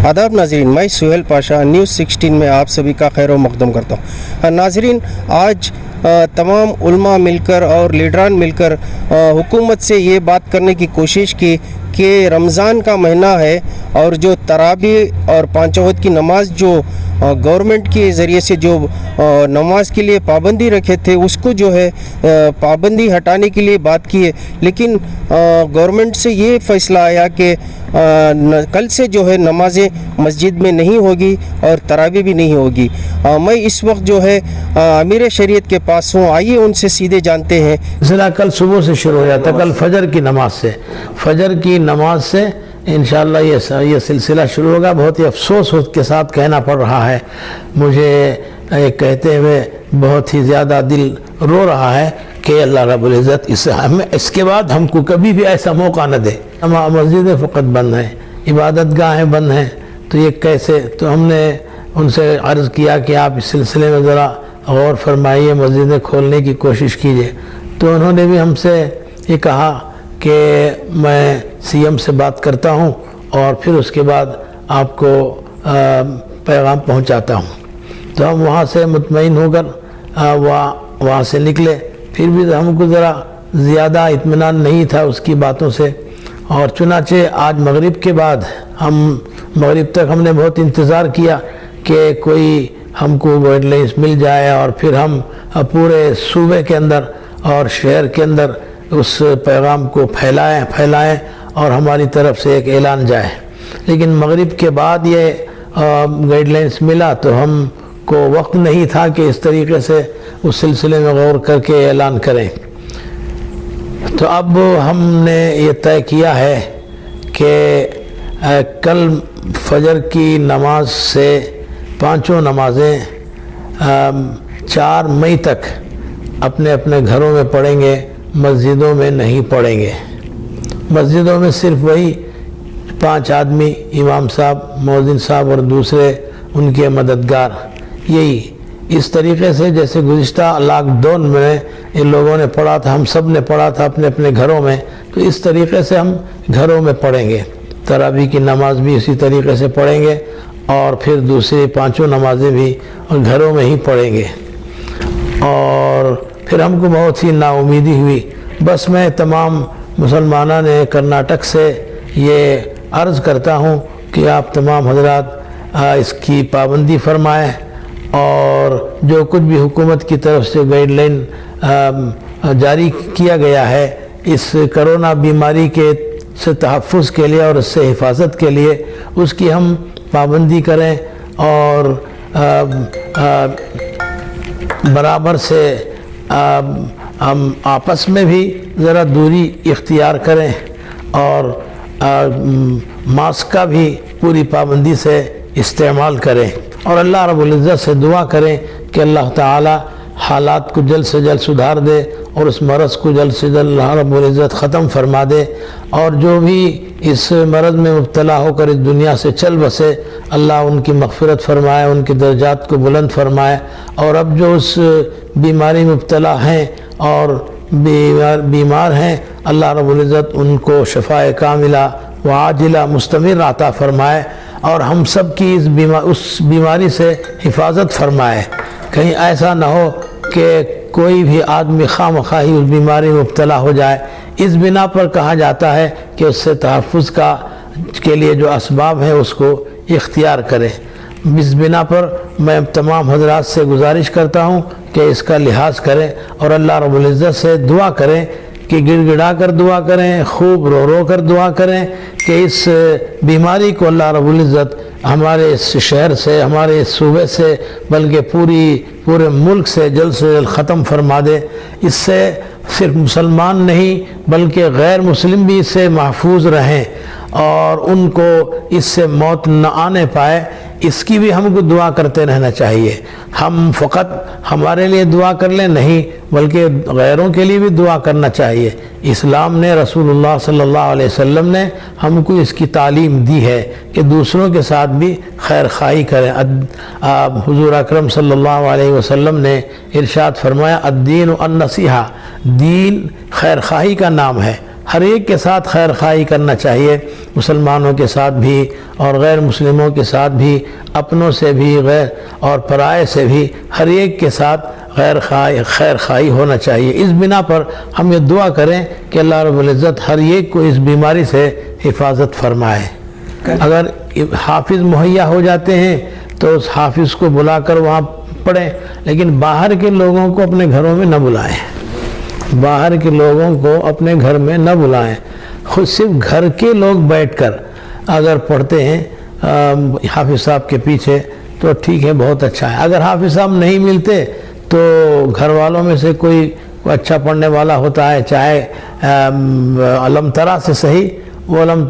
آداب ناظرین، میں سہیل پاشا نیوز 16 میں آپ سبھی کا خیر و مقدم کرتا ہوں۔ ناظرین، آج تمام علماء مل کر اور لیڈران مل کر حکومت سے یہ بات کرنے کی کوشش کی کہ رمضان کا مہینہ ہے اور جو تراویح اور پانچ وقت کی نماز جو گورنمنٹ کے ذریعے سے جو نماز کے لیے پابندی رکھے تھے اس کو جو ہے پابندی ہٹانے کے لیے بات کی ہے، لیکن گورنمنٹ سے یہ فیصلہ آیا کہ کل سے جو ہے نمازیں مسجد میں نہیں ہوگی اور تراویح بھی نہیں ہوگی۔ میں اس وقت جو ہے امیر شریعت کے پاس ہوں، آئیے ان سے سیدھے جانتے ہیں۔ سلسلہ کل صبح سے شروع ہو جاتا ہے، کل فجر کی نماز سے انشاءاللہ یہ سلسلہ شروع ہوگا۔ بہت ہی افسوس کے ساتھ کہنا پڑ رہا ہے، مجھے کہتے ہوئے بہت ہی زیادہ دل رو رہا ہے کہ اللہ رب العزت اس کے بعد ہم کو کبھی بھی ایسا موقع نہ دے۔ مسجدیں فقط بند ہیں، عبادت گاہیں بند ہیں، تو یہ کیسے؟ تو ہم نے ان سے عرض کیا کہ آپ اس سلسلے میں ذرا غور فرمائیے، مسجدیں کھولنے کی کوشش کیجیے۔ تو انہوں نے بھی ہم سے یہ کہا کہ میں سی ایم سے بات کرتا ہوں اور پھر اس کے بعد آپ کو پیغام پہنچاتا ہوں۔ تو ہم وہاں سے مطمئن ہو کر وہاں سے نکلے، پھر بھی ہم کو ذرا زیادہ اطمینان نہیں تھا اس کی باتوں سے، اور چنانچہ آج مغرب کے بعد مغرب تک ہم نے بہت انتظار کیا کہ کوئی ہم کو گائیڈ لائنس مل جائے اور پھر ہم پورے صوبے کے اندر اور شہر کے اندر اس پیغام کو پھیلائیں اور ہماری طرف سے ایک اعلان جائے۔ لیکن مغرب کے بعد یہ گائیڈ لائنس ملا تو ہم کو وقت نہیں تھا کہ اس طریقے سے اس سلسلے میں غور کر کے اعلان کریں۔ تو اب ہم نے یہ طے کیا ہے کہ کل فجر کی نماز سے پانچوں نمازیں 4 مئی تک اپنے اپنے گھروں میں پڑھیں گے، مسجدوں میں نہیں پڑھیں گے۔ مسجدوں میں صرف وہی 5 آدمی، امام صاحب، مؤذن صاحب اور دوسرے ان کے مددگار، یہی اس طریقے سے جیسے گزشتہ لاک ڈاؤن میں ان لوگوں نے پڑھا تھا، ہم سب نے پڑھا تھا اپنے اپنے گھروں میں، تو اس طریقے سے ہم گھروں میں پڑھیں گے۔ تراویح کی نماز بھی اسی طریقے سے پڑھیں گے اور پھر دوسری 5 نمازیں بھی گھروں میں ہی پڑھیں گے۔ اور پھر ہم کو بہت ہی نا امیدی ہوئی۔ بس میں تمام مسلمانوں نے کرناٹک سے یہ عرض کرتا ہوں کہ آپ تمام حضرات اس کی پابندی فرمائیں، اور جو کچھ بھی حکومت کی طرف سے گائیڈ لائن جاری کیا گیا ہے اس کرونا بیماری کے سے تحفظ کے لیے اور اس سے حفاظت کے لیے، اس کی ہم پابندی کریں اور برابر سے ہم آپس میں بھی ذرا دوری اختیار کریں اور ماسک کا بھی پوری پابندی سے استعمال کریں، اور اللہ رب العزت سے دعا کریں کہ اللہ تعالی حالات کو جلد سے جلد سدھار دے اور اس مرض کو جلد سے جلد اللہ رب العزت ختم فرما دے، اور جو بھی اس مرض میں مبتلا ہو کر اس دنیا سے چل بسے اللہ ان کی مغفرت فرمائے، ان کے درجات کو بلند فرمائے، اور اب جو اس بیماری میں مبتلا ہیں اور بیمار ہیں اللہ رب العزت ان کو شفاء کاملہ و عاجلہ مستمر عطا فرمائے، اور ہم سب کی اس بیماری سے حفاظت فرمائے۔ کہیں ایسا نہ ہو کہ کوئی بھی آدمی خواہ مخواہ اس بیماری میں مبتلا ہو جائے۔ اس بنا پر کہا جاتا ہے کہ اس سے تحفظ کے لیے جو اسباب ہیں اس کو اختیار کرے۔ اس بنا پر میں تمام حضرات سے گزارش کرتا ہوں کہ اس کا لحاظ کریں اور اللہ رب العزت سے دعا کریں کہ گڑ گڑا کر دعا کریں، خوب رو رو کر دعا کریں کہ اس بیماری کو اللہ رب العزت ہمارے اس شہر سے، ہمارے اس صوبے سے، بلکہ پورے ملک سے جلد جلد ختم فرما دے۔ اس سے صرف مسلمان نہیں بلکہ غیر مسلم بھی اس سے محفوظ رہیں اور ان کو اس سے موت نہ آنے پائے، اس کی بھی ہم کو دعا کرتے رہنا چاہیے۔ ہم فقط ہمارے لیے دعا کر لیں نہیں بلکہ غیروں کے لیے بھی دعا کرنا چاہیے۔ اسلام نے، رسول اللہ صلی اللہ علیہ وسلم نے ہم کو اس کی تعلیم دی ہے کہ دوسروں کے ساتھ بھی خیر خواہی کریں۔ حضور اکرم صلی اللہ علیہ وسلم نے ارشاد فرمایا الدین النصیحہ، دین خیر خواہی کا نام ہے۔ ہر ایک کے ساتھ خیر خواہی کرنا چاہیے، مسلمانوں کے ساتھ بھی اور غیر مسلموں کے ساتھ بھی، اپنوں سے بھی غیر اور پرائے سے بھی، ہر ایک کے ساتھ خیر خواہی ہونا چاہیے۔ اس بنا پر ہم یہ دعا کریں کہ اللہ رب العزت ہر ایک کو اس بیماری سے حفاظت فرمائے۔ اگر حافظ مہیا ہو جاتے ہیں تو اس حافظ کو بلا کر وہاں پڑھیں، لیکن باہر کے لوگوں کو اپنے گھروں میں نہ بلائیں، باہر کے لوگوں کو اپنے گھر میں نہ بلائیں، خود صرف گھر کے لوگ بیٹھ کر اگر پڑھتے ہیں حافظ صاحب کے پیچھے تو ٹھیک ہے، بہت اچھا ہے۔ اگر حافظ صاحب نہیں ملتے تو گھر والوں میں سے کوئی اچھا پڑھنے والا ہوتا ہے، چاہے علم ترا سے صحیح، وہ علم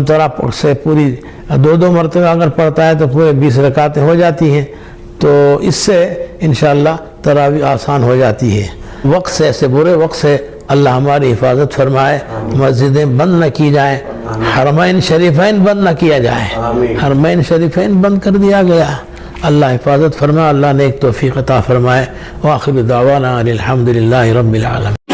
ترا سے پوری 2 مرتبہ اگر پڑھتا ہے تو پورے 20 رکعتیں ہو جاتی ہیں، تو اس سے انشاءاللہ تراویح آسان ہو جاتی ہے۔ وقت سے، ایسے برے وقت سے اللہ ہماری حفاظت فرمائے، مسجدیں بند نہ کی جائیں، حرمین شریفین بند نہ کیا جائے، حرمین شریفین بند کر دیا گیا، اللہ حفاظت فرمائے، اللہ نے ایک توفیق عطا فرمائے۔ وآخر دعوانا الحمدللہ رب العالمین۔